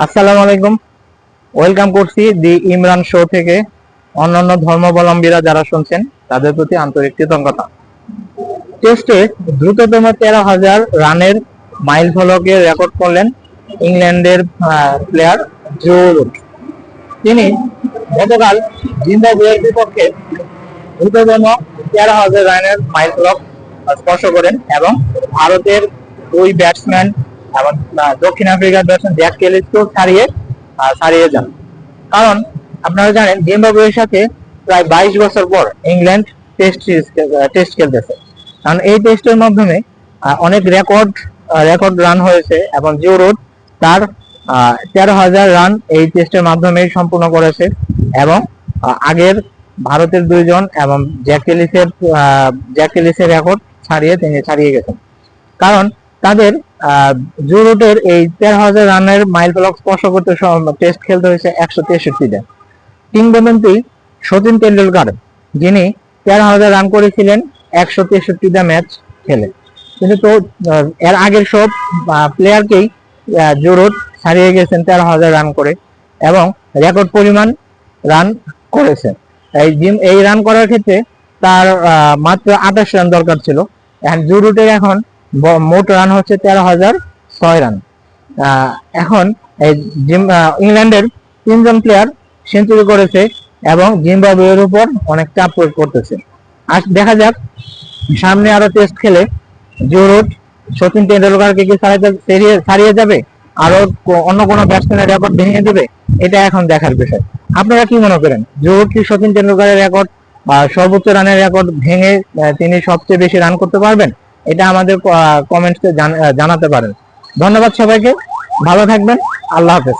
আসসালামু আলাইকুম, ওয়েলকাম করছি দি ইমরান শো থেকে। অন্যান্য ধর্মাবলম্বীরা যারা শুনছেন তাদের প্রতি আন্তরিক কৃতজ্ঞতা। টেস্টে দ্রুততম 13,000 রানের মাইল ফলকে রেকর্ড করলেন ইংল্যান্ডের প্লেয়ার জো রুট। তিনি গতকাল জিম্বাবুয়ের বিপক্ষে দ্রুততম 13,000 রানের মাইল ফলক স্পর্শ করেন এবং ভারতের দুই ব্যাটসম্যান এবং দক্ষিণ আফ্রিকার ব্যাটসম্যান জ্যাক ক্যালিসকেও ছাড়িয়ে যান। কারণ আপনারা জানেন জিম্বাবুয়ের সাথে প্রায় 22 বছর পর ইংল্যান্ড টেস্ট খেলতেছে। কারণ এই টেস্টের মাধ্যমে অনেক রেকর্ড রান হয়েছে এবং জিও রুট তার 13,000 রান এই টেস্টের মাধ্যমে সম্পূর্ণ করেছে এবং আগের ভারতের দুইজন এবং জ্যাক ক্যালিসের রেকর্ড তিনি ছাড়িয়ে গেছেন। কারণ তাদের জো রুটের এই 13,000 রানের মাইল ফলক স্পর্শ করতে টেস্ট খেলতে হয়েছে 163 কিংবদন্তি সচিন তেন্ডুলকার, যিনি 13,000 রান করেছিলেন 163 ম্যাচ খেলে, কিন্তু তো এর আগের সব প্লেয়ারকেই জো রুট ছাড়িয়ে গেছেন 13,000 রান করে এবং রেকর্ড পরিমাণ রান করেছেন। এই রান করার ক্ষেত্রে তার মাত্র 28 রান দরকার ছিল। জো রুটের এখন মোট রান হচ্ছে 13,006 রান। এখন ইংল্যান্ডের 3জন প্লেয়ার সেঞ্চুরি করেছে এবং জিম্বাবুয়ের উপর অনেক চাপ প্রয়োগ করতেছে। আর দেখা যাক সামনে আরো টেস্ট খেলে জো রুট সচিন তেন্ডুলকারকে কি ছাড়িয়ে যাবে, আরো অন্য কোনো ব্যাটসম্যানের রেকর্ড ভেঙে দেবে, এটা এখন দেখার বিষয়। আপনারা কি মনে করেন, জো রুট কি সচিন তেন্ডুলকারের রেকর্ড সর্বোচ্চ রানের রেকর্ড ভেঙে তিনি সবচেয়ে বেশি রান করতে পারবেন? এটা আমাদের কমেন্টসে জানাতে পারেন। ধন্যবাদ সবাইকে, ভালো থাকবেন, আল্লাহ হাফেজ।